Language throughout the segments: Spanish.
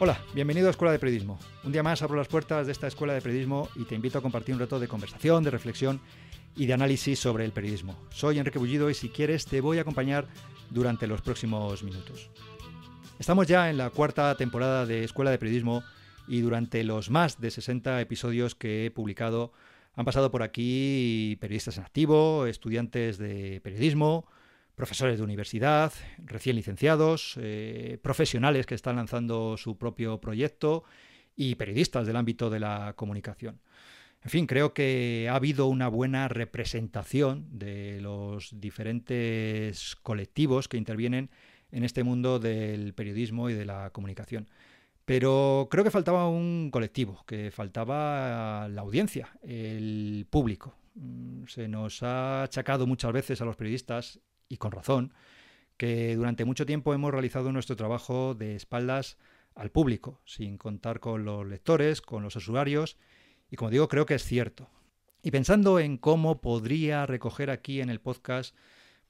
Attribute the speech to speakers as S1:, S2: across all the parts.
S1: Hola, bienvenido a Escuela de Periodismo. Un día más abro las puertas de esta Escuela de Periodismo y te invito a compartir un rato de conversación, de reflexión y de análisis sobre el periodismo. Soy Enrique Bullido y si quieres te voy a acompañar durante los próximos minutos. Estamos ya en la cuarta temporada de Escuela de Periodismo y durante los más de 60 episodios que he publicado han pasado por aquí periodistas en activo, estudiantes de periodismo, profesores de universidad, recién licenciados, profesionales que están lanzando su propio proyecto y periodistas del ámbito de la comunicación. En fin, creo que ha habido una buena representación de los diferentes colectivos que intervienen en este mundo del periodismo y de la comunicación. Pero creo que faltaba un colectivo, que faltaba la audiencia, el público. Se nos ha achacado muchas veces a los periodistas, y con razón, que durante mucho tiempo hemos realizado nuestro trabajo de espaldas al público, sin contar con los lectores, con los usuarios, y como digo, creo que es cierto. Y pensando en cómo podría recoger aquí en el podcast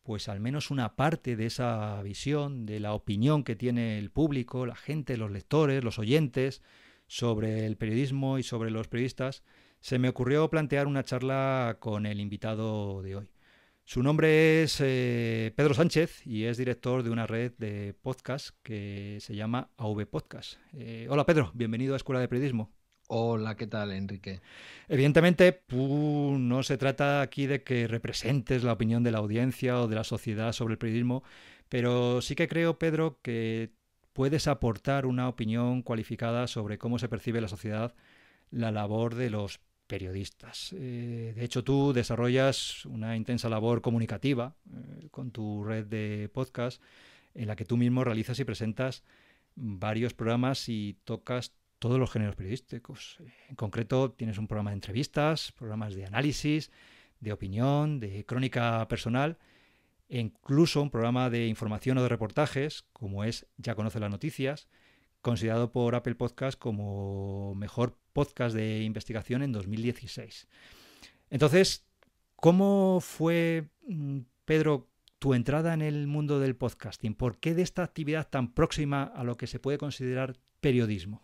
S1: pues al menos una parte de esa visión, de la opinión que tiene el público, la gente, los lectores, los oyentes, sobre el periodismo y sobre los periodistas, se me ocurrió plantear una charla con el invitado de hoy. Su nombre es Pedro Sánchez y es director de una red de podcast que se llama AV Podcast. Hola Pedro, bienvenido a Escuela de Periodismo.
S2: Hola, ¿qué tal, Enrique?
S1: Evidentemente, no se trata aquí de que representes la opinión de la audiencia o de la sociedad sobre el periodismo, pero sí que creo, Pedro, que puedes aportar una opinión cualificada sobre cómo se percibe la sociedad la labor de los periodistas. De hecho, tú desarrollas una intensa labor comunicativa con tu red de podcast en la que tú mismo realizas y presentas varios programas y tocas todos los géneros periodísticos. En concreto, tienes un programa de entrevistas, programas de análisis, de opinión, de crónica personal e incluso un programa de información o de reportajes, como es Ya conoce las noticias, considerado por Apple Podcast como mejor podcast de investigación en 2016. Entonces, ¿cómo fue, Pedro, tu entrada en el mundo del podcasting? ¿Por qué de esta actividad tan próxima a lo que se puede considerar periodismo?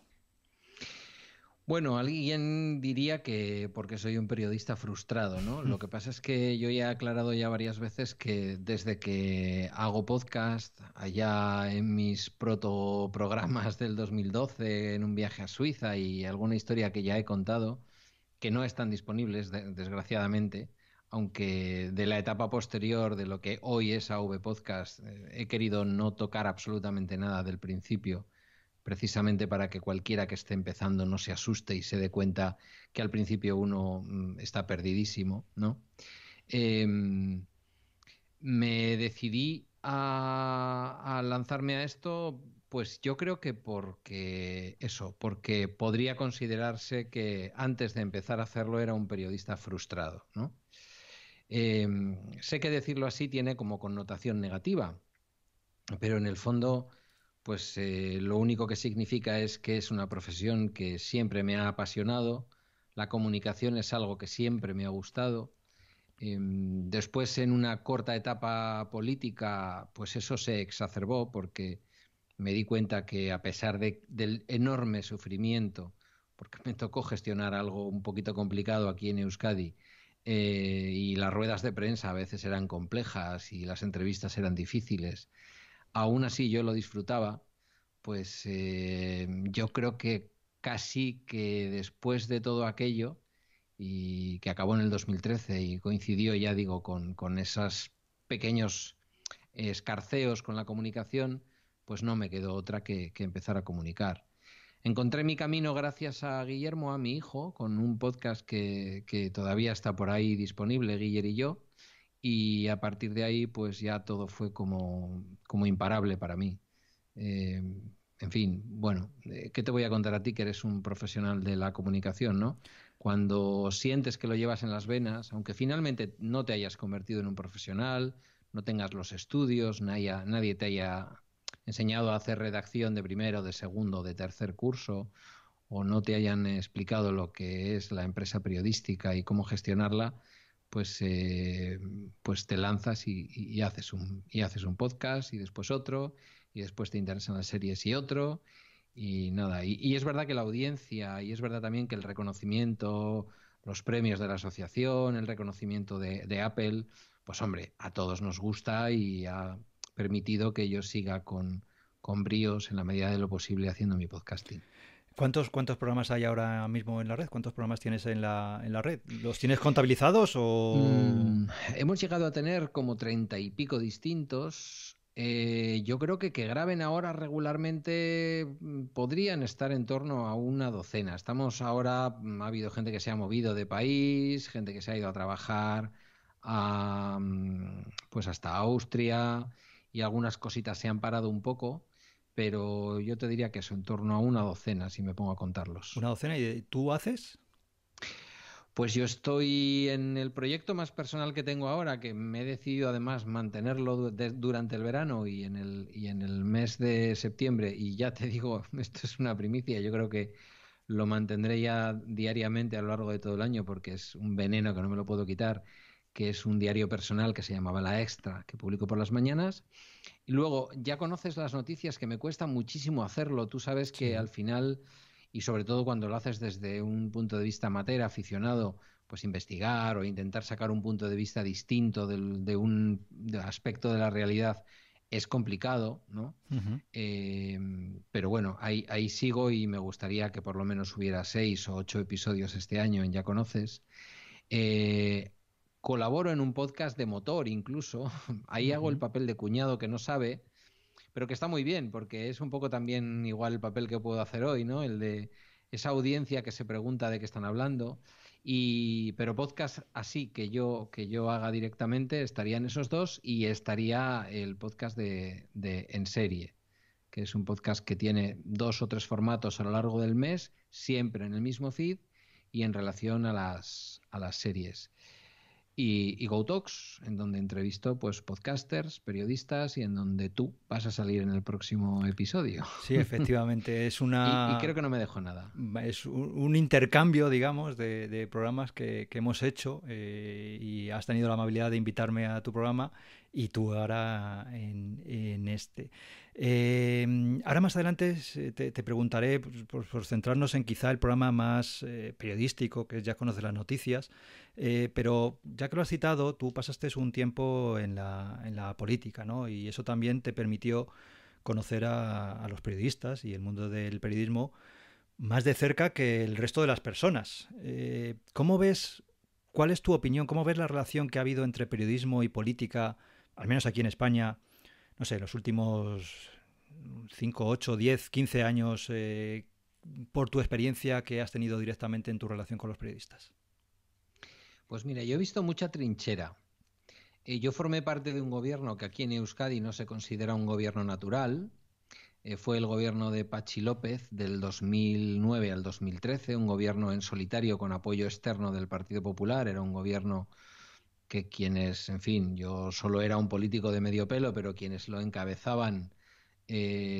S2: Bueno, alguien diría que porque soy un periodista frustrado, ¿no? Lo que pasa es que yo ya he aclarado ya varias veces que desde que hago podcast, allá en mis protoprogramas del 2012, en un viaje a Suiza y alguna historia que ya he contado, que no están disponibles, desgraciadamente, aunque de la etapa posterior de lo que hoy es AV Podcast, he querido no tocar absolutamente nada del principio precisamente para que cualquiera que esté empezando no se asuste y se dé cuenta que al principio uno está perdidísimo, ¿no? Eh, Me decidí a lanzarme a esto, pues yo creo que porque podría considerarse que antes de empezar a hacerlo era un periodista frustrado, ¿no? Eh, Sé que decirlo así tiene como connotación negativa, pero en el fondo pues lo único que significa es que es una profesión que siempre me ha apasionado, la comunicación es algo que siempre me ha gustado. Después, en una corta etapa política, pues eso se exacerbó porque me di cuenta que a pesar del enorme sufrimiento, porque me tocó gestionar algo un poquito complicado aquí en Euskadi, y las ruedas de prensa a veces eran complejas y las entrevistas eran difíciles, aún así yo lo disfrutaba, pues yo creo que casi que después de todo aquello, y que acabó en el 2013 y coincidió, ya digo, con esos pequeños escarceos con la comunicación, pues no me quedó otra que empezar a comunicar. Encontré mi camino gracias a Guillermo, a mi hijo, con un podcast que todavía está por ahí disponible, Guiller y yo, y a partir de ahí pues ya todo fue como imparable para mí. Eh, en fin, bueno, ¿qué te voy a contar a ti que eres un profesional de la comunicación, ¿no? Cuando sientes que lo llevas en las venas, aunque finalmente no te hayas convertido en un profesional, no tengas los estudios, nadie te haya enseñado a hacer redacción de primero, de segundo, de tercer curso, o no te hayan explicado lo que es la empresa periodística y cómo gestionarla, pues te lanzas y haces un podcast y después otro y después te interesan las series y otro Y nada, y es verdad que la audiencia, y es verdad también que el reconocimiento, los premios de la asociación, el reconocimiento de Apple, pues hombre, a todos nos gusta y ha permitido que yo siga con bríos en la medida de lo posible haciendo mi podcasting.
S1: ¿Cuántos programas hay ahora mismo en la red? ¿Cuántos programas tienes en la red? ¿Los tienes contabilizados o...?
S2: Mm, hemos llegado a tener como 30 y pico distintos. Yo creo que graben ahora regularmente podrían estar en torno a una docena. Estamos ahora, ha habido gente que se ha movido de país, gente que se ha ido a trabajar pues hasta Austria y algunas cositas se han parado un poco, pero yo te diría que eso, en torno a una docena, si me pongo a contarlos.
S1: Una docena. ¿Y tú haces?
S2: Pues yo estoy en el proyecto más personal que tengo ahora, que me he decidido además mantenerlo durante el verano y en el mes de septiembre. Y ya te digo, esto es una primicia, yo creo que lo mantendré ya diariamente a lo largo de todo el año porque es un veneno que no me lo puedo quitar, que es un diario personal que se llamaba La Extra, que publico por las mañanas. Y luego, ya conoces las noticias, que me cuesta muchísimo hacerlo. Tú sabes que
S1: Sí.
S2: al final, y sobre todo cuando lo haces desde un punto de vista amateur, aficionado, pues investigar o intentar sacar un punto de vista distinto de aspecto de la realidad es complicado, ¿no?
S1: Ujú.
S2: Pero bueno, ahí sigo y me gustaría que por lo menos hubiera 6 o 8 episodios este año en Ya Conoces. Eh, Colaboro en un podcast de motor incluso. Ahí hago el
S1: Ujú.
S2: papel de cuñado que no sabe, pero que está muy bien, porque es un poco también igual el papel que puedo hacer hoy, ¿no? El de esa audiencia que se pregunta de qué están hablando. Pero podcast así que yo haga directamente, estarían esos dos y estaría el podcast de En Serie, que es un podcast que tiene 2 o 3 formatos a lo largo del mes, siempre en el mismo feed y en relación a las series. Y GoTalks, en donde entrevisto pues podcasters, periodistas y en donde tú vas a salir en el próximo episodio.
S1: Sí, efectivamente.
S2: Y creo que no me dejo nada.
S1: Es un intercambio, digamos, de programas que hemos hecho y has tenido la amabilidad de invitarme a tu programa y tú ahora en este. Ahora más adelante te preguntaré, pues, por centrarnos en quizá el programa más periodístico, que es Ya Conoces las Noticias, pero ya que lo has citado, tú pasaste un tiempo en la política, ¿no? Y eso también te permitió conocer a los periodistas y el mundo del periodismo más de cerca que el resto de las personas. ¿Cómo ves, cuál es tu opinión, cómo ves la relación que ha habido entre periodismo y política, al menos aquí en España, no sé, los últimos 5, 8, 10, 15 años, por tu experiencia que has tenido directamente en tu relación con los periodistas?
S2: Pues mira, yo he visto mucha trinchera. Yo formé parte de un gobierno que aquí en Euskadi no se considera un gobierno natural. Fue el gobierno de Pachi López del 2009 al 2013, un gobierno en solitario con apoyo externo del Partido Popular. Era un gobierno que quienes, en fin, yo solo era un político de medio pelo, pero quienes lo encabezaban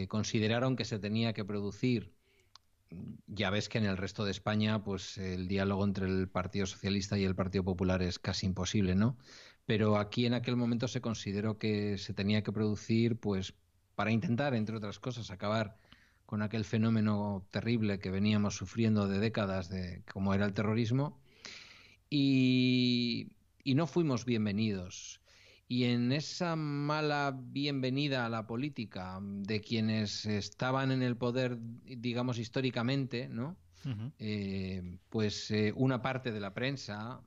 S2: consideraron que se tenía que producir. Ya ves que en el resto de España, pues el diálogo entre el Partido Socialista y el Partido Popular es casi imposible, ¿no? Pero aquí en aquel momento se consideró que se tenía que producir, pues, para intentar, entre otras cosas, acabar con aquel fenómeno terrible que veníamos sufriendo de décadas de como era el terrorismo y no fuimos bienvenidos. Y en esa mala bienvenida a la política de quienes estaban en el poder, digamos, históricamente, ¿no?
S1: Ujú.
S2: Una parte de la prensa,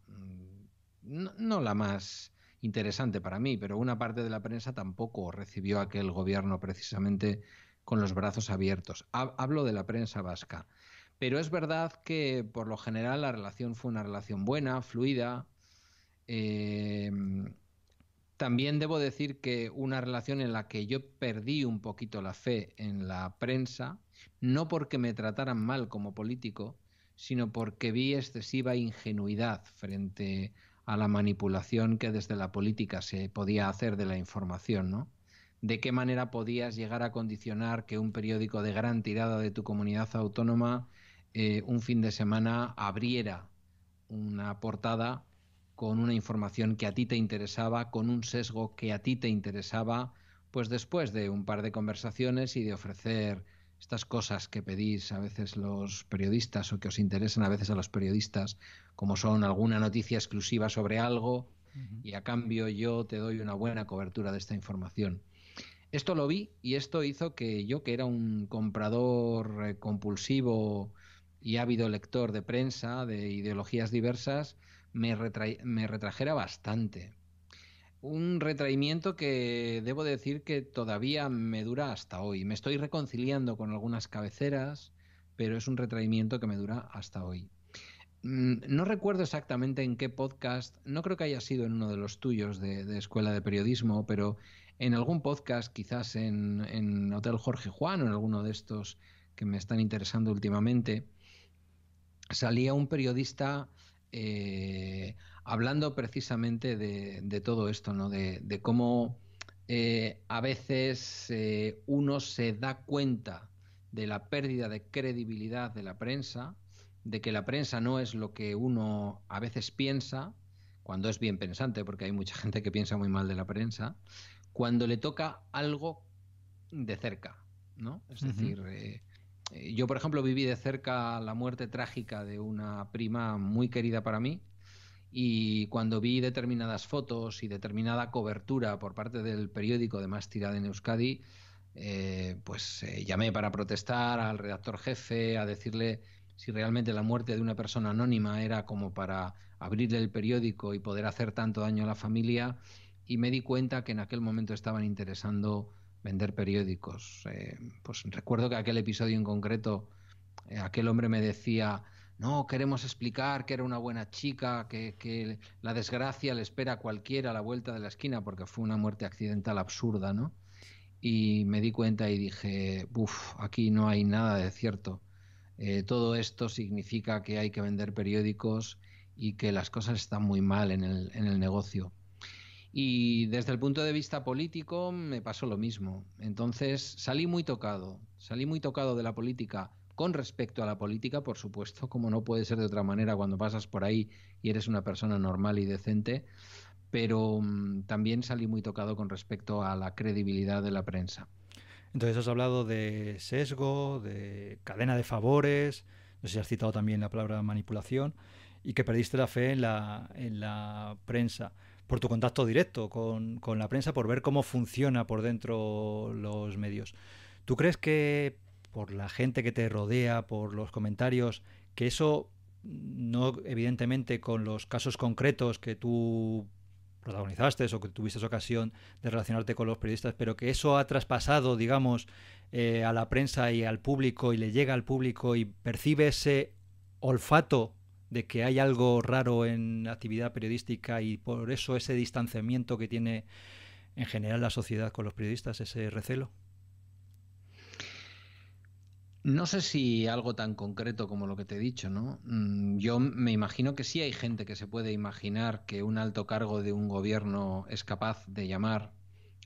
S2: no la más interesante para mí, pero una parte de la prensa tampoco recibió aquel gobierno precisamente con los brazos abiertos. Hablo de la prensa vasca. Pero es verdad que por lo general la relación fue una relación buena, fluida. Eh, También debo decir que una relación en la que yo perdí un poquito la fe en la prensa, no porque me trataran mal como político, sino porque vi excesiva ingenuidad frente a la manipulación que desde la política se podía hacer de la información, ¿no? ¿De qué manera podías llegar a condicionar que un periódico de gran tirada de tu comunidad autónoma un fin de semana abriera una portada con una información que a ti te interesaba, con un sesgo que a ti te interesaba, pues después de un par de conversaciones y de ofrecer estas cosas que pedís a veces los periodistas o que os interesan a veces a los periodistas, como son alguna noticia exclusiva sobre algo y a cambio yo te doy una buena cobertura de esta información. Esto lo vi y esto hizo que yo, que era un comprador compulsivo y ávido lector de prensa, de ideologías diversas, me retrajera bastante. Un retraimiento que debo decir que todavía me dura hasta hoy. Me estoy reconciliando con algunas cabeceras, pero es un retraimiento que me dura hasta hoy. No recuerdo exactamente en qué podcast, no creo que haya sido en uno de los tuyos de Escuela de Periodismo, pero en algún podcast, quizás en Hotel Jorge Juan o en alguno de estos que me están interesando últimamente, salía un periodista hablando precisamente de todo esto, ¿no? De cómo a veces uno se da cuenta de la pérdida de credibilidad de la prensa, de que la prensa no es lo que uno a veces piensa, cuando es bien pensante, porque hay mucha gente que piensa muy mal de la prensa, cuando le toca algo de cerca, ¿no? Es decir, yo, por ejemplo, viví de cerca la muerte trágica de una prima muy querida para mí, y cuando vi determinadas fotos y determinada cobertura por parte del periódico de más tirada en Euskadi, llamé para protestar al redactor jefe, a decirle si realmente la muerte de una persona anónima era como para abrirle el periódico y poder hacer tanto daño a la familia, y me di cuenta que en aquel momento estaban interesando vender periódicos. Pues recuerdo que aquel episodio en concreto, aquel hombre me decía: no, queremos explicar que era una buena chica, que la desgracia le espera a cualquiera a la vuelta de la esquina, porque fue una muerte accidental absurda, ¿no? Y me di cuenta y dije, uff, aquí no hay nada de cierto. Todo esto significa que hay que vender periódicos y que las cosas están muy mal en el negocio. Y desde el punto de vista político me pasó lo mismo. Entonces salí muy tocado de la política con respecto a la política, por supuesto, como no puede ser de otra manera cuando pasas por ahí y eres una persona normal y decente, pero también salí muy tocado con respecto a la credibilidad de la prensa.
S1: Entonces has hablado de sesgo, de cadena de favores, no sé si has citado también la palabra manipulación, y que perdiste la fe en la prensa por tu contacto directo con la prensa, por ver cómo funciona por dentro los medios. ¿Tú crees que por la gente que te rodea, por los comentarios, que eso, no evidentemente con los casos concretos que tú protagonizaste o que tuviste ocasión de relacionarte con los periodistas, pero que eso ha traspasado, digamos, a la prensa y al público y le llega al público y percibe ese olfato de que hay algo raro en la actividad periodística y por eso ese distanciamiento que tiene en general la sociedad con los periodistas, ese recelo?
S2: No sé si algo tan concreto como lo que te he dicho, ¿no? Yo me imagino que sí hay gente que se puede imaginar que un alto cargo de un gobierno es capaz de llamar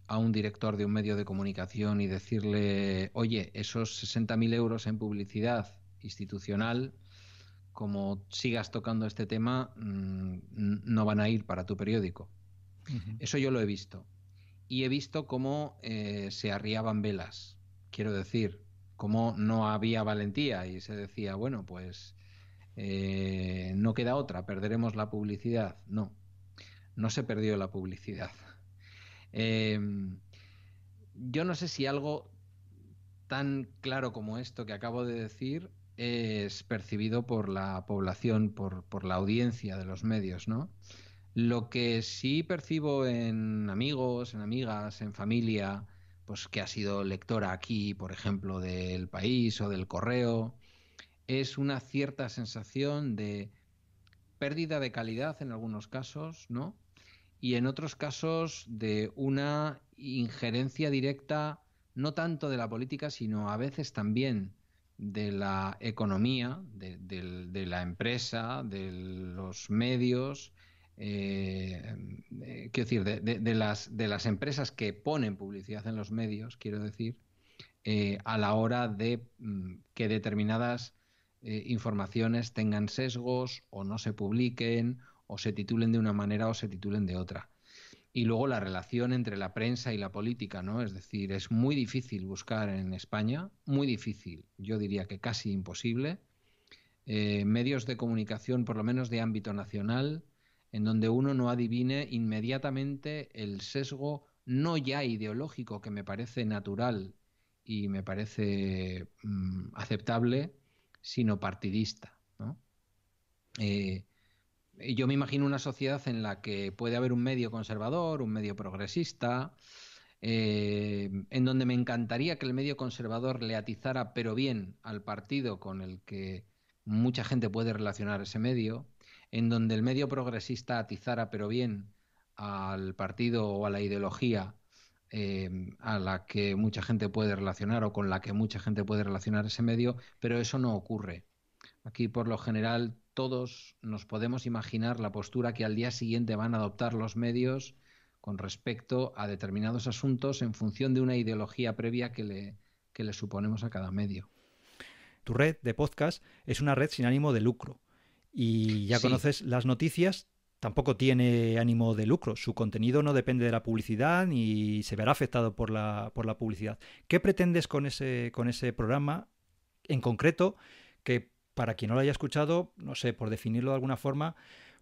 S2: a un director de un medio de comunicación y decirle: oye, esos 60.000 euros en publicidad institucional, como sigas tocando este tema, no van a ir para tu periódico.
S1: Uh-huh.
S2: Eso yo lo he visto. Y he visto cómo se arriaban velas. Quiero decir, cómo no había valentía y se decía, bueno, pues no queda otra, perderemos la publicidad. No, no se perdió la publicidad. Eh, yo no sé si algo tan claro como esto que acabo de decir es percibido por la población, por la audiencia de los medios, ¿no? Lo que sí percibo en amigos, en amigas, en familia, pues que ha sido lectora aquí, por ejemplo, del País o del Correo, es una cierta sensación de pérdida de calidad en algunos casos, ¿no? Y en otros casos de una injerencia directa, no tanto de la política, sino a veces también de la economía, de la empresa, de los medios, quiero decir, de las empresas que ponen publicidad en los medios, quiero decir, a la hora de que determinadas informaciones tengan sesgos o no se publiquen o se titulen de una manera o se titulen de otra. Y luego la relación entre la prensa y la política, ¿no? Es decir, es muy difícil buscar en España, muy difícil, yo diría que casi imposible, medios de comunicación, por lo menos de ámbito nacional, en donde uno no adivine inmediatamente el sesgo no ya ideológico, que me parece natural y me parece aceptable, sino partidista, ¿no? Eh, yo me imagino una sociedad en la que puede haber un medio conservador, un medio progresista, en donde me encantaría que el medio conservador le atizara, pero bien, al partido con el que mucha gente puede relacionar ese medio, en donde el medio progresista atizara, pero bien, al partido o a la ideología a la que mucha gente puede relacionar o con la que mucha gente puede relacionar ese medio, pero eso no ocurre. Aquí, por lo general, todos nos podemos imaginar la postura que al día siguiente van a adoptar los medios con respecto a determinados asuntos en función de una ideología previa que le suponemos a cada medio.
S1: Tu red de podcast es una red sin ánimo de lucro y ya
S2: Sí.
S1: conoces las noticias, tampoco tiene ánimo de lucro. Su contenido no depende de la publicidad ni se verá afectado por la publicidad. ¿Qué pretendes con ese programa en concreto que, para quien no lo haya escuchado, no sé, por definirlo de alguna forma,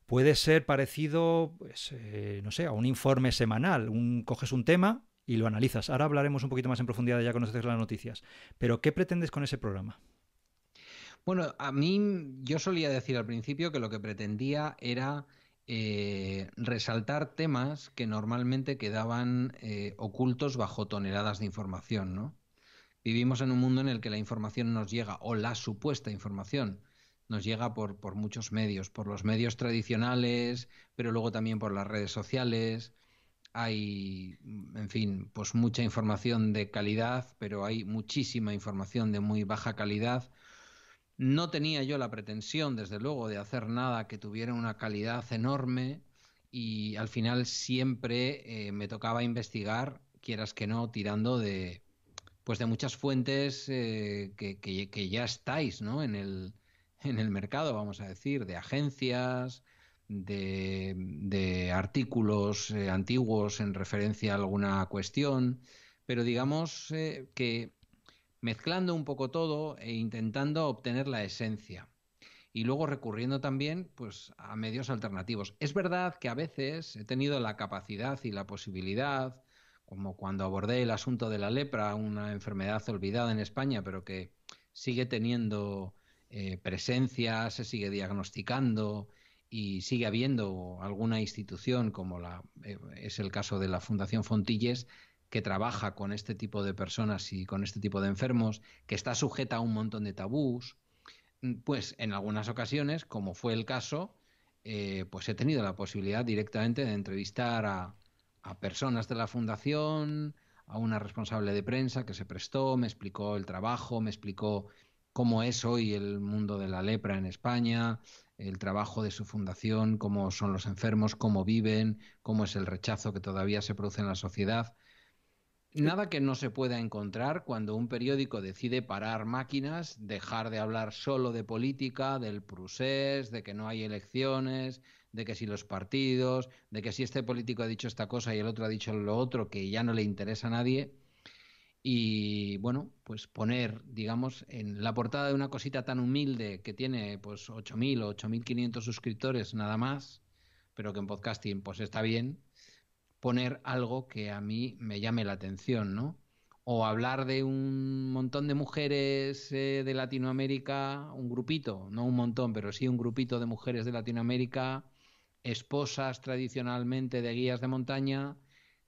S1: puede ser parecido, pues, no sé, a un informe semanal? Coges un tema y lo analizas. Ahora hablaremos un poquito más en profundidad, ya conoces las noticias. Pero ¿qué pretendes con ese programa?
S2: Bueno, a mí yo solía decir al principio que lo que pretendía era resaltar temas que normalmente quedaban ocultos bajo toneladas de información, ¿no? Vivimos en un mundo en el que la información nos llega, o la supuesta información, nos llega por muchos medios, por los medios tradicionales, pero luego también por las redes sociales. Hay, en fin, pues mucha información de calidad, pero hay muchísima información de muy baja calidad. No tenía yo la pretensión, desde luego, de hacer nada que tuviera una calidad enorme y al final siempre me tocaba investigar, quieras que no, tirando pues de muchas fuentes que ya estáis, ¿no? En el mercado, vamos a decir, de agencias, de artículos antiguos en referencia a alguna cuestión, pero digamos que mezclando un poco todo e intentando obtener la esencia. Y luego recurriendo también pues, a medios alternativos. Es verdad que a veces he tenido la capacidad y la posibilidad, como cuando abordé el asunto de la lepra, una enfermedad olvidada en España, pero que sigue teniendo presencia, se sigue diagnosticando y sigue habiendo alguna institución, como es el caso de la Fundación Fontilles, que trabaja con este tipo de personas y con este tipo de enfermos, que está sujeta a un montón de tabús. Pues en algunas ocasiones, como fue el caso, pues he tenido la posibilidad directamente de entrevistar a personas de la fundación, a una responsable de prensa que se prestó, me explicó el trabajo, me explicó cómo es hoy el mundo de la lepra en España, el trabajo de su fundación, cómo son los enfermos, cómo viven, cómo es el rechazo que todavía se produce en la sociedad. Nada que no se pueda encontrar cuando un periódico decide parar máquinas, dejar de hablar solo de política, del procés, de que no hay elecciones, de que si los partidos, de que si este político ha dicho esta cosa y el otro ha dicho lo otro, que ya no le interesa a nadie. Y bueno, pues poner, digamos, en la portada de una cosita tan humilde que tiene pues 8.000 o 8.500 suscriptores nada más, pero que en podcasting pues está bien, poner algo que a mí me llame la atención, ¿no? O hablar de un montón de mujeres de Latinoamérica, un grupito, no un montón, pero sí un grupito de mujeres de Latinoamérica, esposas tradicionalmente de guías de montaña,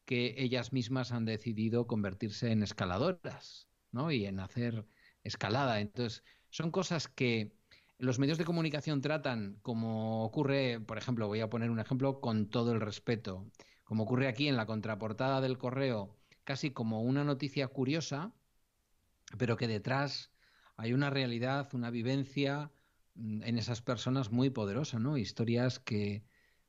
S2: que ellas mismas han decidido convertirse en escaladoras, ¿no? Y en hacer escalada. Entonces, son cosas que los medios de comunicación tratan, como ocurre, por ejemplo, voy a poner un ejemplo con todo el respeto, como ocurre aquí en la contraportada del Correo, casi como una noticia curiosa, pero que detrás hay una realidad, una vivencia en esas personas muy poderosa, ¿no? Historias que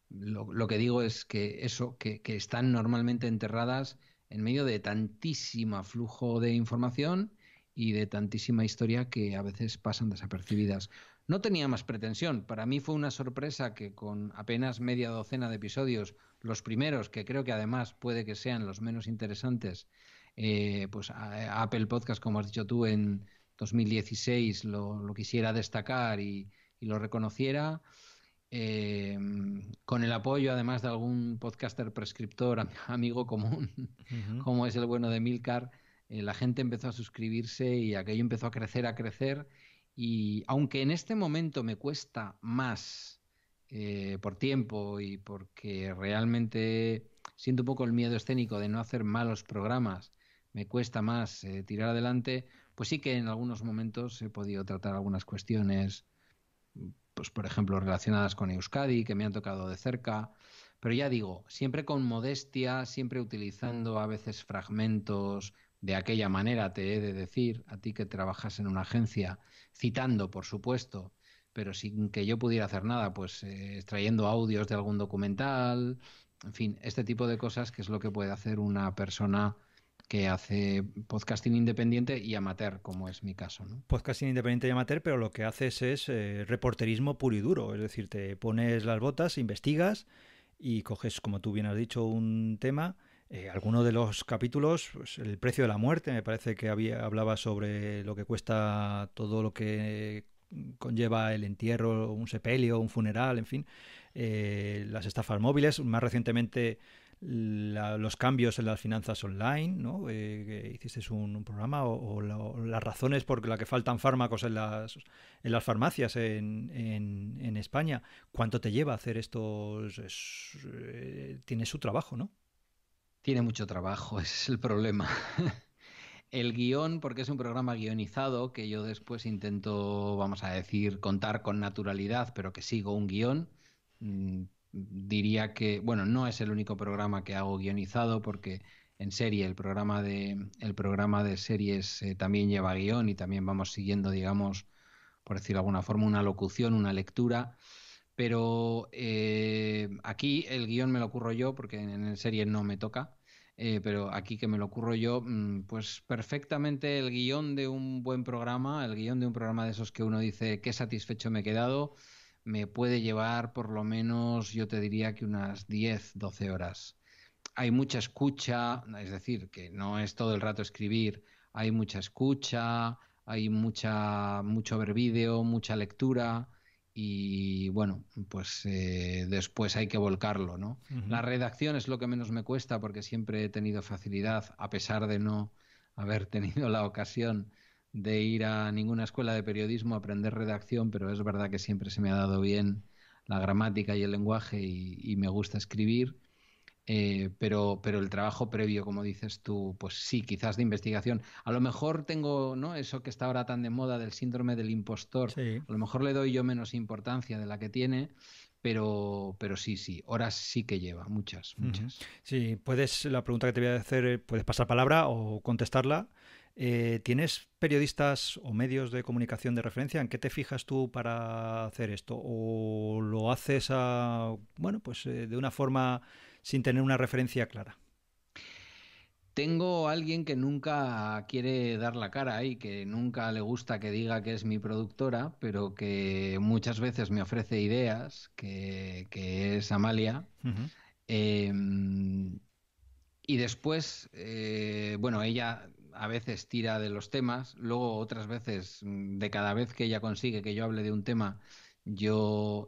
S2: lo que digo es que eso, que están normalmente enterradas en medio de tantísimo flujo de información y de tantísima historia que a veces pasan desapercibidas. No tenía más pretensión. Para mí fue una sorpresa que con apenas media docena de episodios, los primeros, que creo que además puede que sean los menos interesantes, pues Apple Podcast, como has dicho tú, en 2016 lo quisiera destacar y lo reconociera. Con el apoyo además de algún podcaster prescriptor, amigo común,
S1: Ujú.
S2: como es el bueno de Milcar, la gente empezó a suscribirse y aquello empezó a crecer. Y aunque en este momento me cuesta más por tiempo y porque realmente siento un poco el miedo escénico de no hacer malos programas, me cuesta más tirar adelante, pues sí que en algunos momentos he podido tratar algunas cuestiones, pues por ejemplo relacionadas con Euskadi, que me han tocado de cerca, pero ya digo, siempre con modestia, siempre utilizando a veces fragmentos de aquella manera, te he de decir, a ti que trabajas en una agencia, citando, por supuesto, pero sin que yo pudiera hacer nada, pues extrayendo audios de algún documental, en fin, este tipo de cosas que es lo que puede hacer una persona que hace podcasting independiente y amateur, como es mi caso, ¿no?
S1: Podcasting independiente y amateur, pero lo que haces es reporterismo puro y duro. Es decir, te pones las botas, investigas y coges, como tú bien has dicho, un tema. Alguno de los capítulos, pues, el precio de la muerte, me parece que hablaba sobre lo que cuesta todo lo que conlleva el entierro, un sepelio, un funeral, en fin, las estafas móviles. Más recientemente los cambios en las finanzas online, ¿no? Que hiciste un programa o las razones por las que faltan fármacos en las farmacias en España. ¿Cuánto te lleva hacer estos? Tiene su trabajo, ¿no?
S2: Tiene mucho trabajo, ese es el problema. El guión, porque es un programa guionizado que yo después intento, vamos a decir, contar con naturalidad, pero que sigo un guión. Diría que, bueno, no es el único programa que hago guionizado, porque en serie el programa de series también lleva guión y también vamos siguiendo, digamos, por decirlo de alguna forma, una locución, una lectura. Pero aquí el guión me lo curro yo, porque en serie no me toca. Pero aquí que me lo curro yo, pues perfectamente el guión de un buen programa, el guión de un programa de esos que uno dice qué satisfecho me he quedado, me puede llevar por lo menos, yo te diría que unas 10, 12 horas. Hay mucha escucha, es decir, que no es todo el rato escribir, hay mucha escucha, hay mucho ver vídeo, mucha lectura y bueno, pues después hay que volcarlo, ¿no?
S1: Ujú.
S2: La redacción es lo que menos me cuesta porque siempre he tenido facilidad, a pesar de no haber tenido la ocasión de ir a ninguna escuela de periodismo a aprender redacción, pero es verdad que siempre se me ha dado bien la gramática y el lenguaje y me gusta escribir. Pero el trabajo previo, como dices tú, pues sí, quizás de investigación. A lo mejor tengo, ¿no? Eso que está ahora tan de moda del síndrome del impostor.
S1: Sí.
S2: A lo mejor le doy yo menos importancia de la que tiene, pero sí, sí, horas sí que lleva, muchas,
S1: Ujú.
S2: muchas.
S1: Sí, puedes, la pregunta que te voy a hacer, puedes pasar palabra o contestarla. ¿Tienes periodistas o medios de comunicación de referencia? ¿En qué te fijas tú para hacer esto? ¿O lo haces bueno, pues de una forma sin tener una referencia clara?
S2: Tengo a alguien que nunca quiere dar la cara y que nunca le gusta que diga que es mi productora, pero que muchas veces me ofrece ideas, que es Amalia.
S1: Ujú.
S2: Eh, Y después, bueno, ella a veces tira de los temas, luego otras veces, de cada vez que ella consigue que yo hable de un tema, yo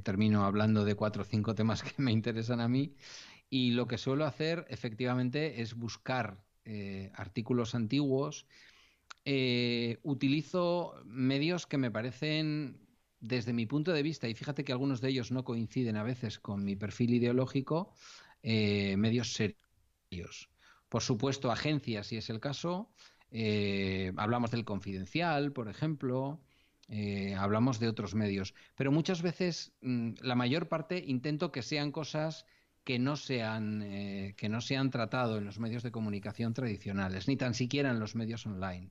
S2: termino hablando de 4 o 5 temas que me interesan a mí. Y lo que suelo hacer efectivamente es buscar artículos antiguos. Utilizo medios que me parecen, desde mi punto de vista, y fíjate que algunos de ellos no coinciden a veces con mi perfil ideológico, medios serios. Por supuesto, agencias, si es el caso. Hablamos del Confidencial, por ejemplo. Hablamos de otros medios. Pero muchas veces, la mayor parte, intento que sean cosas que no se han tratado en los medios de comunicación tradicionales, ni tan siquiera en los medios online,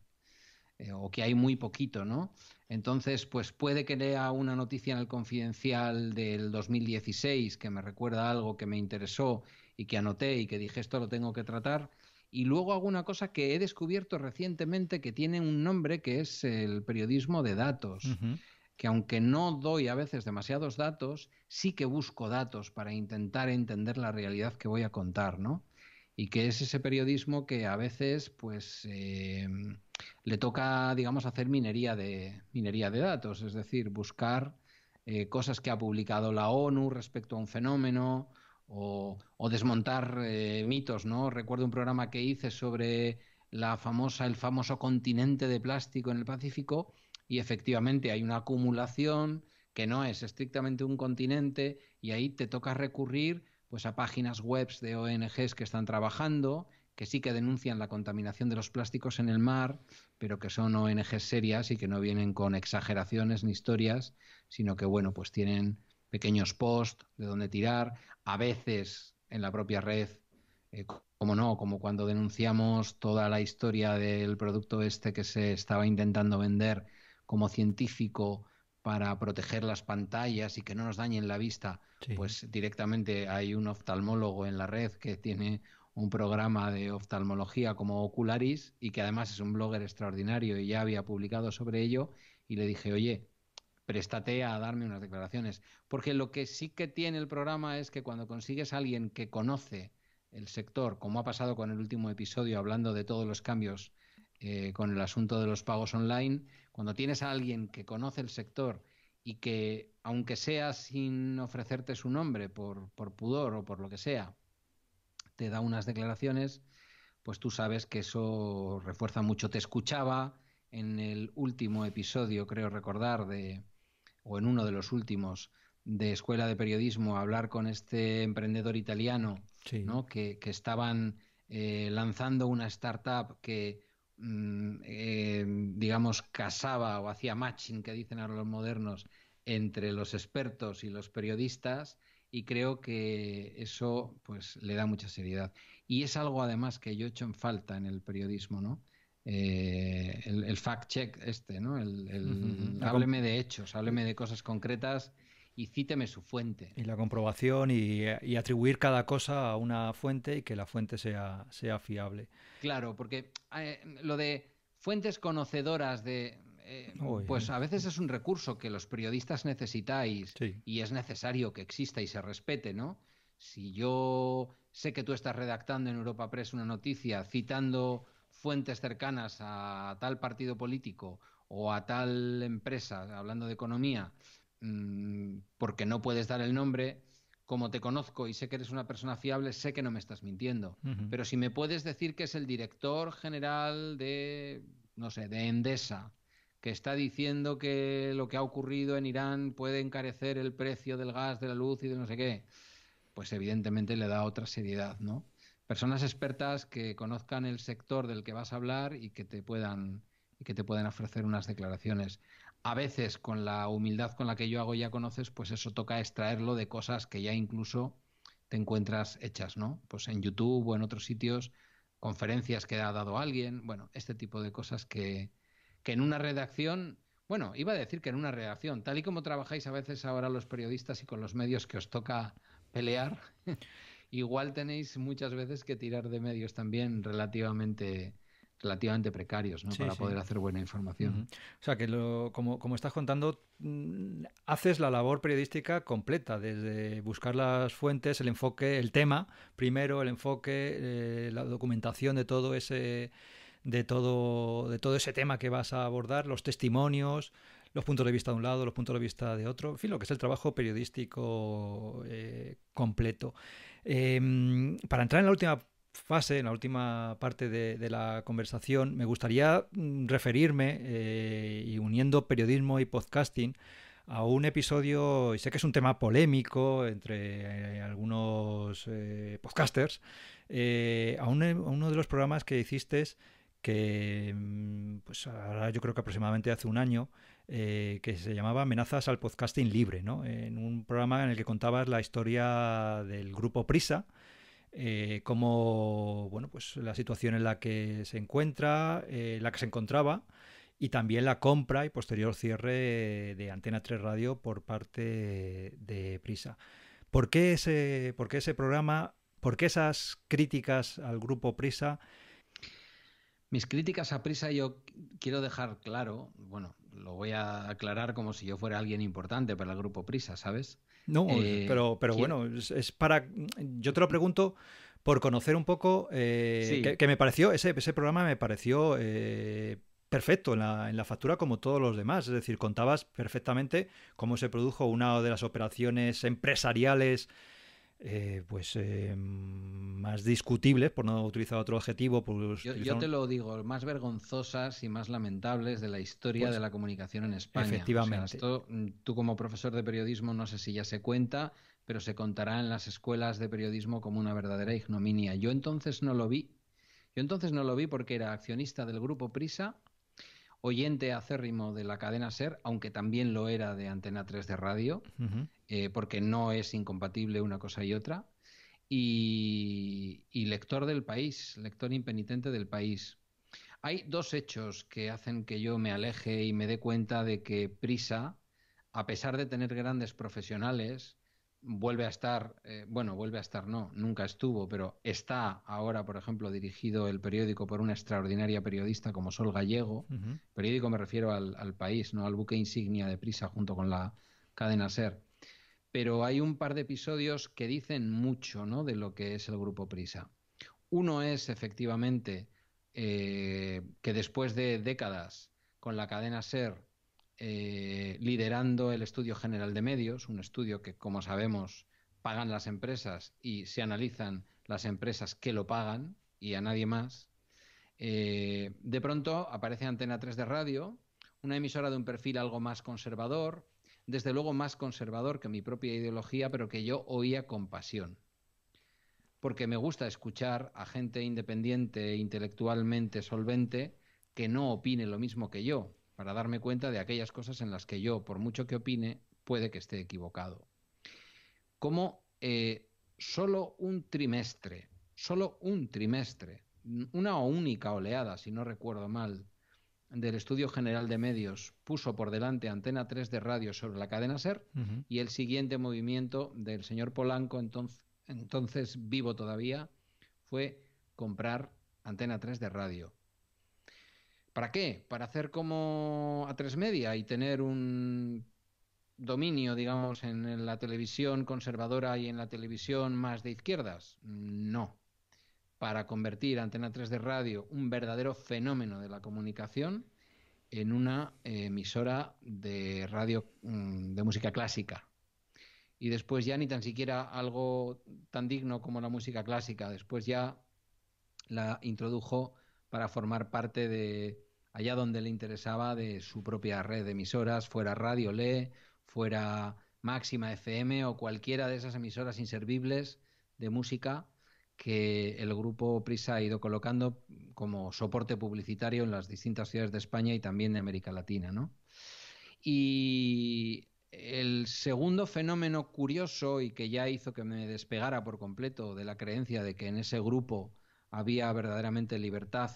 S2: o que hay muy poquito, ¿no? Entonces, pues puede que lea una noticia en el Confidencial del 2016 que me recuerda algo que me interesó y que anoté y que dije esto lo tengo que tratar, y luego alguna cosa que he descubierto recientemente que tiene un nombre que es el periodismo de datos.
S1: Ujú.
S2: que aunque no doy a veces demasiados datos, sí que busco datos para intentar entender la realidad que voy a contar, ¿no? Y que es ese periodismo que a veces, pues, le toca, digamos, hacer minería de datos, es decir, buscar cosas que ha publicado la ONU respecto a un fenómeno o desmontar mitos, ¿no? Recuerdo un programa que hice sobre el famoso continente de plástico en el Pacífico y efectivamente hay una acumulación que no es estrictamente un continente y ahí te toca recurrir pues a páginas web de ONGs que están trabajando, que sí que denuncian la contaminación de los plásticos en el mar, pero que son ONGs serias y que no vienen con exageraciones ni historias, sino que bueno, pues tienen pequeños posts de dónde tirar, a veces en la propia red, como no, como cuando denunciamos toda la historia del producto este que se estaba intentando vender como científico para proteger las pantallas y que no nos dañen la vista,
S1: Sí.
S2: pues directamente hay un oftalmólogo en la red que tiene un programa de oftalmología como Ocularis y que además es un blogger extraordinario y ya había publicado sobre ello y le dije, oye, préstate a darme unas declaraciones. Porque lo que sí que tiene el programa es que cuando consigues a alguien que conoce el sector, como ha pasado con el último episodio hablando de todos los cambios con el asunto de los pagos online, cuando tienes a alguien que conoce el sector y que, aunque sea sin ofrecerte su nombre por pudor o por lo que sea, te da unas declaraciones, pues tú sabes que eso refuerza mucho. Te escuchaba en el último episodio, creo recordar, o en uno de los últimos, de Escuela de Periodismo, hablar con este emprendedor italiano,
S1: Sí.
S2: ¿no? que estaban lanzando una startup que, digamos, casaba o hacía matching, que dicen ahora los modernos, entre los expertos y los periodistas, y creo que eso pues le da mucha seriedad. Y es algo además que yo he hecho en falta en el periodismo, ¿no? El fact-check este, ¿no? Hábleme de hechos, hábleme de cosas concretas y cíteme su fuente.
S1: Y la comprobación y atribuir cada cosa a una fuente y que la fuente sea fiable.
S2: Claro, porque lo de fuentes conocedoras de... pues
S1: Uy,
S2: a veces es un recurso que los periodistas necesitáis
S1: sí.
S2: y es necesario que exista y se respete, ¿no? Si yo sé que tú estás redactando en Europa Press una noticia citando fuentes cercanas a tal partido político o a tal empresa, hablando de economía, porque no puedes dar el nombre, como te conozco y sé que eres una persona fiable, sé que no me estás mintiendo.
S1: Ujú.
S2: Pero si me puedes decir que es el director general de, no sé, de Endesa, que está diciendo que lo que ha ocurrido en Irán puede encarecer el precio del gas, de la luz y de no sé qué, pues evidentemente le da otra seriedad, ¿no? Personas expertas que conozcan el sector del que vas a hablar y que te puedan ofrecer unas declaraciones. A veces, con la humildad con la que yo hago ya conoces, pues eso toca extraerlo de cosas que ya incluso te encuentras hechas, ¿no? Pues en YouTube o en otros sitios, conferencias que ha dado alguien, bueno, este tipo de cosas que en una redacción, bueno, iba a decir que en una redacción, tal y como trabajáis a veces ahora los periodistas y con los medios que os toca pelear, igual tenéis muchas veces que tirar de medios también relativamente precarios, ¿no?
S1: Sí,
S2: Para
S1: sí.
S2: poder hacer buena información.
S1: Ujú. O sea, que como estás contando, haces la labor periodística completa, desde buscar las fuentes, el enfoque, el tema, primero el enfoque, la documentación de todo ese tema que vas a abordar, los testimonios, los puntos de vista de un lado, los puntos de vista de otro, en fin, lo que es el trabajo periodístico completo. Para entrar en la última fase, en la última parte de la conversación, me gustaría referirme y uniendo periodismo y podcasting a un episodio, y sé que es un tema polémico entre algunos podcasters, a uno de los programas que hiciste que pues ahora yo creo que aproximadamente hace un año, que se llamaba Amenazas al Podcasting Libre, ¿no? En un programa en el que contabas la historia del grupo Prisa, cómo, bueno, pues la situación en la que se encuentra, la que se encontraba, y también la compra y posterior cierre de Antena 3 Radio por parte de Prisa. ¿Por qué ese programa? ¿Por qué esas críticas al grupo Prisa?
S2: Mis críticas a Prisa yo quiero dejar claro, bueno, lo voy a aclarar como si yo fuera alguien importante para el grupo Prisa, ¿sabes?
S1: No, pero
S2: Quiero,
S1: bueno, es para... Yo te lo pregunto por conocer un poco,
S2: sí,
S1: que me pareció, ese programa me pareció perfecto en la factura como todos los demás. Es decir, contabas perfectamente cómo se produjo una de las operaciones empresariales más discutibles, por no utilizar otro adjetivo, pues
S2: yo te
S1: utilizaron,
S2: lo digo, más vergonzosas y más lamentables de la historia de
S1: pues
S2: la comunicación en España. O sea,
S1: efectivamente.
S2: esto tú como profesor de periodismo no sé si ya se cuenta, pero se contará en las escuelas de periodismo como una verdadera ignominia. Yo entonces no lo vi. Yo entonces no lo vi porque era accionista del grupo Prisa, oyente acérrimo de la cadena SER, aunque también lo era de Antena 3 de radio,
S1: Ujú.
S2: porque no es incompatible una cosa y otra, y lector del país, lector impenitente del país. Hay dos hechos que hacen que yo me aleje y me dé cuenta de que Prisa, a pesar de tener grandes profesionales, vuelve a estar, bueno, vuelve a estar, no, nunca estuvo, pero está ahora, por ejemplo, dirigido el periódico por una extraordinaria periodista como Sol Gallego.
S1: Ujú.
S2: Periódico me refiero al país, no al buque insignia de Prisa junto con la cadena SER. Pero hay un par de episodios que dicen mucho, ¿no?, de lo que es el grupo Prisa. Uno es efectivamente que después de décadas con la cadena SER liderando el Estudio General de Medios, un estudio que, como sabemos, pagan las empresas y se analizan las empresas que lo pagan y a nadie más, de pronto aparece Antena 3 de radio, una emisora de un perfil algo más conservador, desde luego más conservador que mi propia ideología, pero que yo oía con pasión porque me gusta escuchar a gente independiente e intelectualmente solvente que no opine lo mismo que yo, para darme cuenta de aquellas cosas en las que yo, por mucho que opine, puede que esté equivocado. Como solo un trimestre, una única oleada, si no recuerdo mal, del Estudio General de Medios puso por delante Antena 3 de radio sobre la cadena SER
S1: Ujú.
S2: y el siguiente movimiento del señor Polanco, entonces vivo todavía, fue comprar Antena 3 de radio. ¿Para qué? ¿Para hacer como A3 Media y tener un dominio, digamos, en la televisión conservadora y en la televisión más de izquierdas? No. Para convertir Antena 3 de radio, un verdadero fenómeno de la comunicación, en una emisora de radio de música clásica. Y después ya ni tan siquiera algo tan digno como la música clásica, después ya la introdujo para formar parte de allá donde le interesaba de su propia red de emisoras, fuera Radio Le, fuera Máxima FM o cualquiera de esas emisoras inservibles de música que el grupo Prisa ha ido colocando como soporte publicitario en las distintas ciudades de España y también de América Latina, ¿no? Y el segundo fenómeno curioso y que ya hizo que me despegara por completo de la creencia de que en ese grupo había verdaderamente libertad,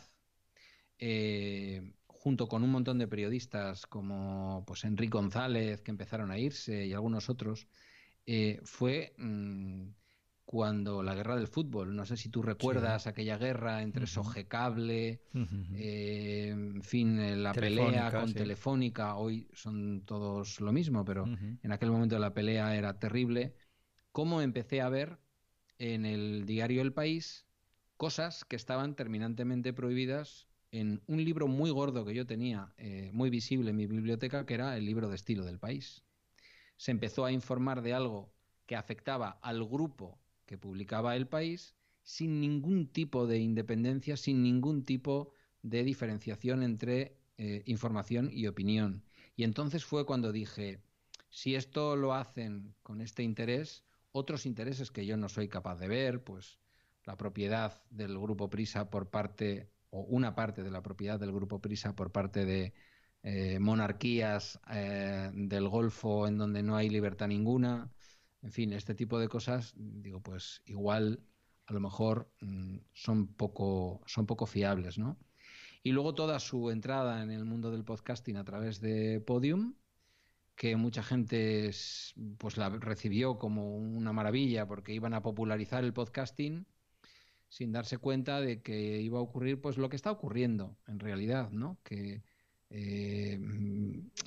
S2: junto con un montón de periodistas como pues Enrique González, que empezaron a irse, y algunos otros, fue cuando la guerra del fútbol. No sé si tú
S1: Sí.
S2: recuerdas aquella guerra entre
S1: Ujú.
S2: Sogecable,
S1: Ujú.
S2: en fin, la pelea
S1: Telefónica,
S2: con
S1: sí.
S2: Telefónica. Hoy son todos lo mismo, pero
S1: Ujú.
S2: en aquel momento la pelea era terrible. ¿Cómo empecé a ver en el diario El País cosas que estaban terminantemente prohibidas en un libro muy gordo que yo tenía, muy visible en mi biblioteca, que era el libro de estilo del País? Se empezó a informar de algo que afectaba al grupo que publicaba El País sin ningún tipo de independencia, sin ningún tipo de diferenciación entre información y opinión. Y entonces fue cuando dije, si esto lo hacen con este interés, otros intereses que yo no soy capaz de ver, pues la propiedad del grupo Prisa por parte, o una parte de la propiedad del grupo Prisa por parte de monarquías del Golfo en donde no hay libertad ninguna, en fin, este tipo de cosas, digo, pues igual a lo mejor son poco fiables, ¿no? Y luego toda su entrada en el mundo del podcasting a través de Podium, que mucha gente pues la recibió como una maravilla porque iban a popularizar el podcasting, sin darse cuenta de que iba a ocurrir pues lo que está ocurriendo en realidad, ¿no? Que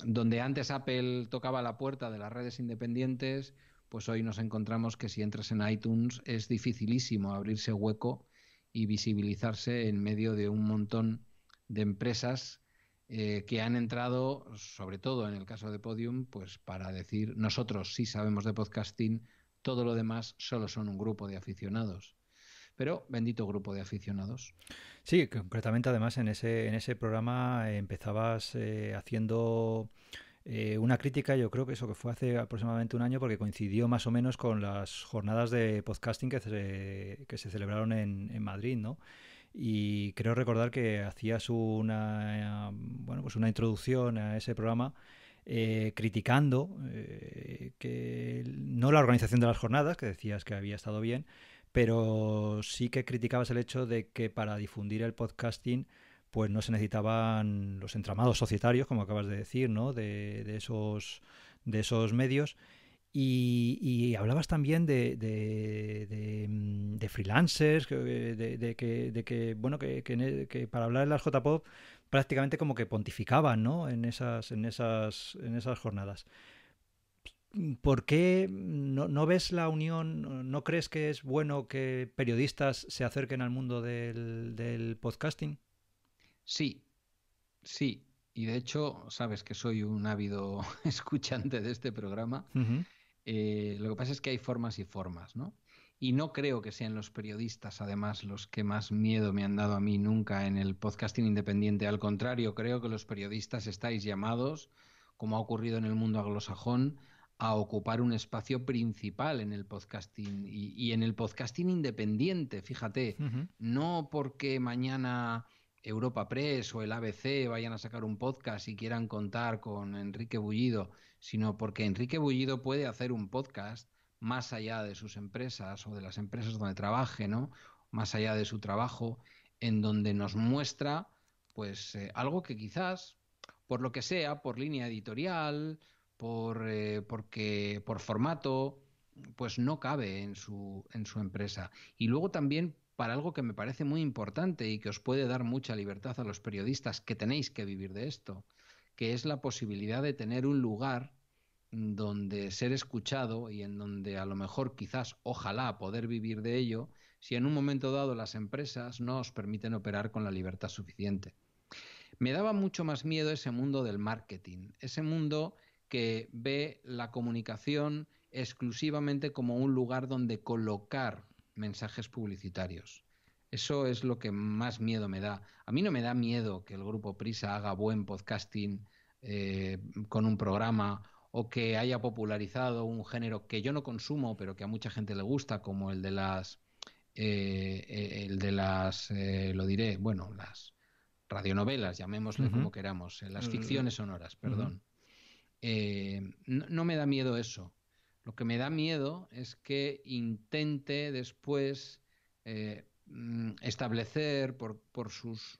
S2: donde antes Apple tocaba la puerta de las redes independientes, pues hoy nos encontramos que si entras en iTunes es dificilísimo abrirse hueco y visibilizarse en medio de un montón de empresas que han entrado, sobre todo en el caso de Podium, pues para decir, nosotros sí sabemos de podcasting, todo lo demás solo son un grupo de aficionados. Pero bendito grupo de aficionados.
S1: Sí, concretamente además en ese programa empezabas haciendo una crítica, yo creo que eso que fue hace aproximadamente un año, porque coincidió más o menos con las jornadas de podcasting que se celebraron en Madrid, ¿no? Y creo recordar que hacías bueno, pues una introducción a ese programa criticando que no la organización de las jornadas, que decías que había estado bien, pero sí que criticabas el hecho de que para difundir el podcasting pues no se necesitaban los entramados societarios, como acabas de decir, ¿no? De esos medios. Y hablabas también de freelancers, bueno, que para hablar en las JPOP prácticamente como que pontificaban, ¿no? En esas jornadas. ¿Por qué no ves la unión? ¿No crees que es bueno que periodistas se acerquen al mundo del podcasting?
S2: Sí, sí. Y de hecho, sabes que soy un ávido escuchante de este programa.
S1: Ujú.
S2: Lo que pasa es que hay formas y formas, ¿no? Y no creo que sean los periodistas, además, los que más miedo me han dado a mí nunca en el podcasting independiente. Al contrario, creo que los periodistas estáis llamados, como ha ocurrido en el mundo anglosajón, a ocupar un espacio principal en el podcasting y en el podcasting independiente, fíjate,
S1: Ujú.
S2: no porque mañana Europa Press o el ABC vayan a sacar un podcast y quieran contar con Enrique Bullido, sino porque Enrique Bullido puede hacer un podcast más allá de sus empresas o de las empresas donde trabaje, ¿no? Más allá de su trabajo, en donde nos muestra pues algo que quizás, por lo que sea, por línea editorial, por formato, pues no cabe en su empresa. Y luego también para algo que me parece muy importante y que os puede dar mucha libertad a los periodistas, que tenéis que vivir de esto, que es la posibilidad de tener un lugar donde ser escuchado y en donde a lo mejor quizás ojalá poder vivir de ello si en un momento dado las empresas no os permiten operar con la libertad suficiente. Me daba mucho más miedo ese mundo del marketing, ese mundo que ve la comunicación exclusivamente como un lugar donde colocar mensajes publicitarios. Eso es lo que más miedo me da. A mí no me da miedo que el grupo Prisa haga buen podcasting con un programa o que haya popularizado un género que yo no consumo, pero que a mucha gente le gusta, como lo diré, bueno, las radionovelas, llamémosle
S1: Ujú.
S2: como queramos, las
S1: Eh,
S2: ficciones sonoras,
S1: ujú.
S2: perdón. No me da miedo eso. Lo que me da miedo es que intente después establecer por sus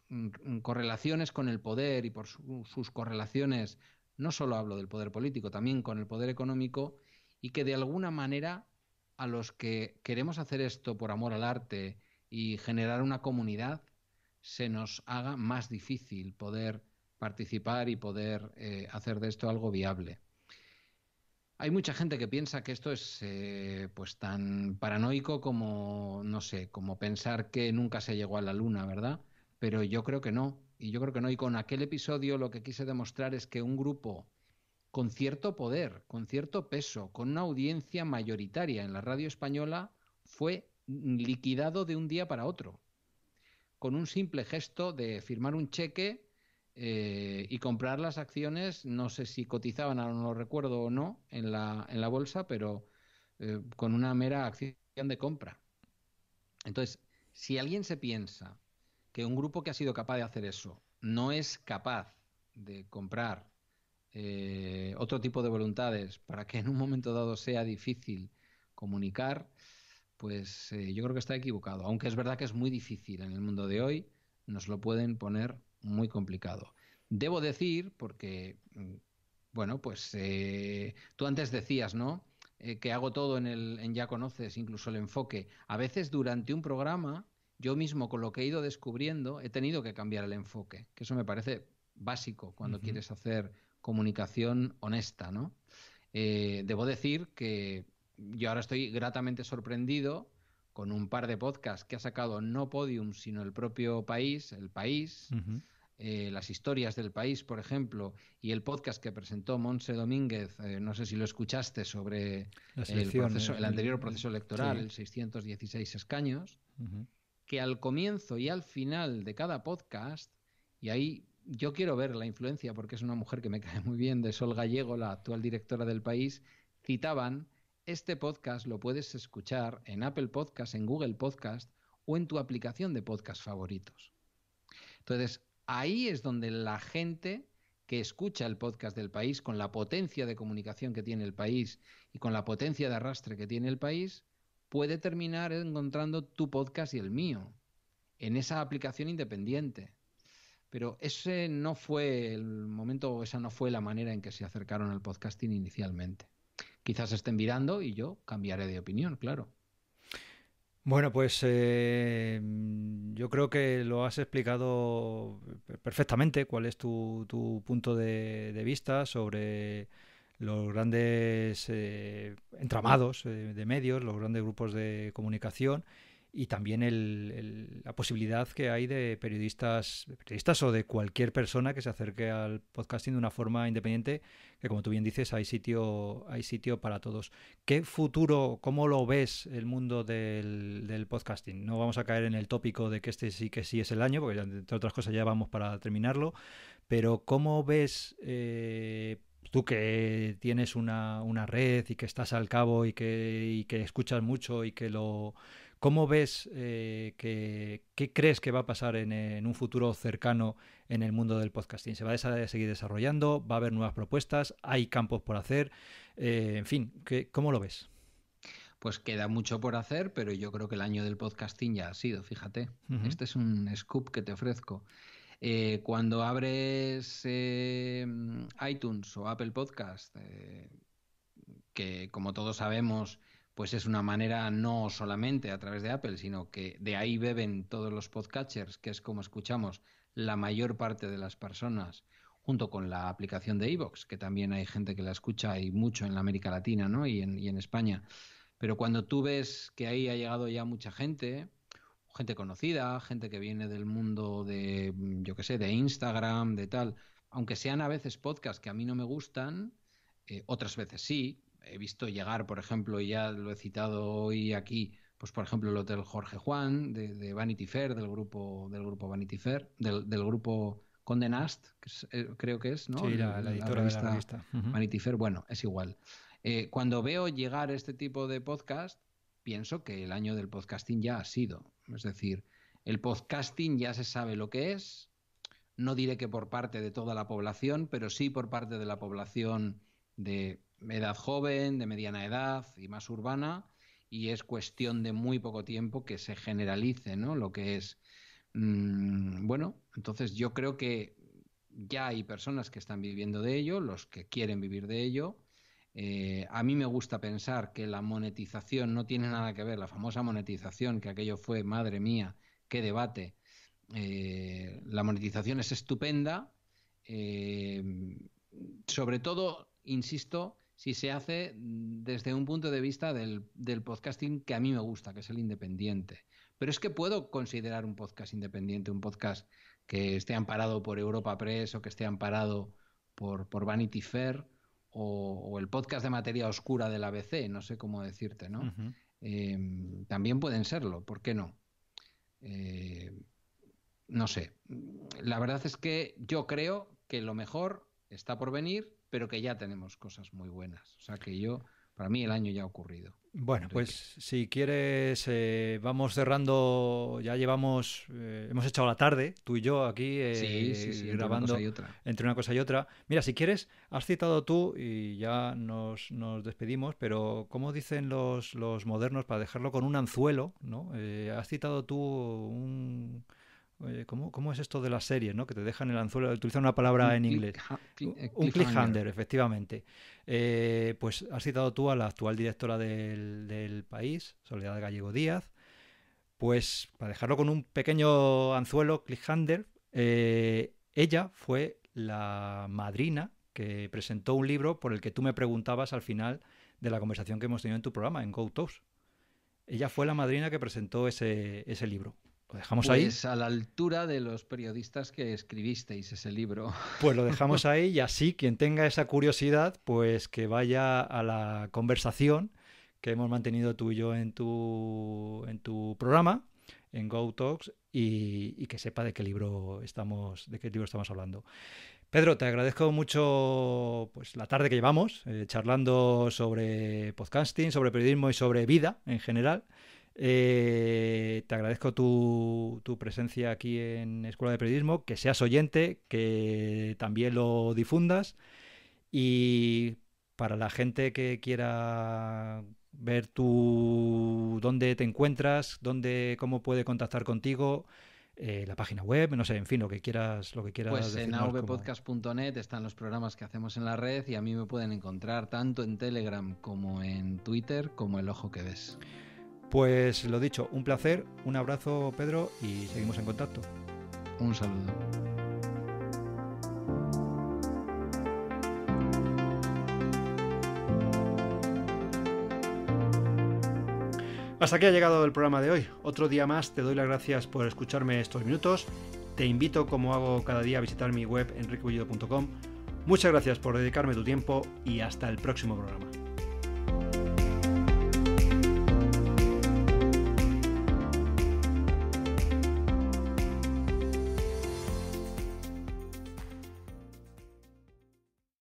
S2: correlaciones con el poder y por sus correlaciones, no solo hablo del poder político, también con el poder económico, y que de alguna manera a los que queremos hacer esto por amor al arte y generar una comunidad, se nos haga más difícil poder participar y poder hacer de esto algo viable. Hay mucha gente que piensa que esto es pues tan paranoico como, no sé, como pensar que nunca se llegó a la luna, ¿verdad? Pero yo creo que no. Y yo creo que no. Y con aquel episodio lo que quise demostrar es que un grupo con cierto poder, con cierto peso, con una audiencia mayoritaria en la radio española, fue liquidado de un día para otro con un simple gesto de firmar un cheque y comprar las acciones, no sé si cotizaban, ahora no lo recuerdo o no, en la bolsa, pero con una mera acción de compra. Entonces, si alguien se piensa que un grupo que ha sido capaz de hacer eso no es capaz de comprar otro tipo de voluntades para que en un momento dado sea difícil comunicar, pues yo creo que está equivocado. Aunque es verdad que es muy difícil en el mundo de hoy, nos lo pueden poner muy complicado. Debo decir, porque, bueno, pues tú antes decías, ¿no? Que hago todo en Ya Conoces, incluso el enfoque. A veces durante un programa yo mismo con lo que he ido descubriendo he tenido que cambiar el enfoque, que eso me parece básico cuando quieres hacer comunicación honesta, ¿no? Debo decir que yo ahora estoy gratamente sorprendido con un par de podcasts que ha sacado no Podium, sino el propio País, El País, las historias del país, por ejemplo, y el podcast que presentó Montse Domínguez, no sé si lo escuchaste, sobre el anterior proceso electoral, el 616 escaños, que al comienzo y al final de cada podcast, y ahí yo quiero ver la influencia, porque es una mujer que me cae muy bien, de Sol Gallego, la actual directora del País, citaban: este podcast lo puedes escuchar en Apple Podcast, en Google Podcast o en tu aplicación de podcast favoritos. Entonces, ahí es donde la gente que escucha el podcast del País, con la potencia de comunicación que tiene el País y con la potencia de arrastre que tiene el País, puede terminar encontrando tu podcast y el mío en esa aplicación independiente. Pero ese no fue el momento, esa no fue la manera en que se acercaron al podcasting inicialmente. Quizás estén virando y yo cambiaré de opinión, claro.
S1: Bueno, pues yo creo que lo has explicado perfectamente, cuál es tu punto de vista sobre los grandes entramados de medios, los grandes grupos de comunicación y también la posibilidad que hay de periodistas o de cualquier persona que se acerque al podcasting de una forma independiente, que como tú bien dices, hay sitio para todos. ¿Qué futuro, cómo lo ves el mundo del podcasting? No vamos a caer en el tópico de que que sí es el año, porque entre otras cosas ya vamos para terminarlo, pero ¿cómo ves... tú que tienes una red y que estás al cabo y que escuchas mucho y que lo... ¿Cómo ves, qué crees que va a pasar en un futuro cercano en el mundo del podcasting? ¿Se va a seguir desarrollando? ¿Va a haber nuevas propuestas? ¿Hay campos por hacer? En fin, ¿cómo lo ves?
S2: Pues queda mucho por hacer, pero yo creo que el año del podcasting ya ha sido, fíjate. Este es un scoop que te ofrezco. Cuando abres iTunes o Apple Podcast, que como todos sabemos, pues es una manera no solamente a través de Apple, sino que de ahí beben todos los podcatchers, que es como escuchamos la mayor parte de las personas, junto con la aplicación de iVoox, que también hay gente que la escucha y mucho en la América Latina, ¿no? y en España. Pero cuando tú ves que ahí ha llegado ya mucha gente conocida, gente que viene del mundo de, yo qué sé, de Instagram, de tal, aunque sean a veces podcasts que a mí no me gustan, otras veces sí. He visto llegar, por ejemplo, y ya lo he citado hoy aquí, pues por ejemplo el Hotel Jorge Juan, de Vanity Fair, del grupo Vanity Fair, del grupo Condé Nast, que es, creo que es, ¿no?
S1: Sí, la editora de la revista.
S2: Vanity Fair, bueno, es igual. Cuando veo llegar este tipo de podcast, pienso que el año del podcasting ya ha sido. Es decir, el podcasting ya se sabe lo que es. No diré que por parte de toda la población, pero sí por parte de la población de edad joven, de mediana edad y más urbana. Y es cuestión de muy poco tiempo que se generalice, ¿no? Lo que es. Bueno, entonces yo creo que ya hay personas que están viviendo de ello, los que quieren vivir de ello. A mí me gusta pensar que la monetización no tiene nada que ver, la famosa monetización, que aquello fue, madre mía, qué debate. La monetización es estupenda, sobre todo, insisto, si se hace desde un punto de vista del podcasting que a mí me gusta, que es el independiente. Pero es que puedo considerar un podcast independiente, un podcast que esté amparado por Europa Press o que esté amparado por Vanity Fair, o el podcast de materia oscura del ABC, no sé cómo decirte, ¿no? También pueden serlo, ¿por qué no? No sé. La verdad es que yo creo que lo mejor está por venir, pero que ya tenemos cosas muy buenas. O sea que para mí el año ya ha ocurrido.
S1: Bueno,
S2: Enrique.
S1: pues si quieres, vamos cerrando. Ya hemos echado la tarde, tú y yo aquí,
S2: Sí,
S1: grabando entre una cosa y otra. Mira, si quieres, has citado tú y ya nos despedimos, pero como dicen los modernos, para dejarlo con un anzuelo, ¿no? Has citado tú ¿cómo es esto de las series, ¿no? Que te dejan el anzuelo, utilizan una palabra en inglés. Un cliffhanger, efectivamente. Pues has citado tú a la actual directora del País, Soledad Gallego Díaz. Pues para dejarlo con un pequeño anzuelo, cliffhanger, ella fue la madrina que presentó un libro por el que tú me preguntabas al final de la conversación que hemos tenido en tu programa, en GoToast. Ella fue la madrina que presentó ese libro. ¿Lo dejamos ahí?
S2: Pues a la altura de los periodistas que escribisteis ese libro.
S1: Pues lo dejamos ahí y así quien tenga esa curiosidad, pues que vaya a la conversación que hemos mantenido tú y yo en tu programa, en GoTalks, y que sepa de qué libro estamos hablando. Pedro, te agradezco mucho pues, la tarde que llevamos charlando sobre podcasting, sobre periodismo y sobre vida en general. Te agradezco tu presencia aquí en Escuela de Periodismo, que seas oyente, que también lo difundas, y para la gente que quiera ver dónde te encuentras, cómo puede contactar contigo, la página web, no sé, en fin, lo que quieras
S2: Pues en
S1: decirnos
S2: avpodcast.net están los programas que hacemos en la red y a mí me pueden encontrar tanto en Telegram como en Twitter como El Ojo que Ves.
S1: Pues lo dicho, un placer, un abrazo, Pedro, y seguimos en contacto.
S2: Un saludo.
S1: Hasta aquí ha llegado el programa de hoy. Otro día más, te doy las gracias por escucharme estos minutos. Te invito, como hago cada día, a visitar mi web enriquebullido.com. Muchas gracias por dedicarme tu tiempo y hasta el próximo programa.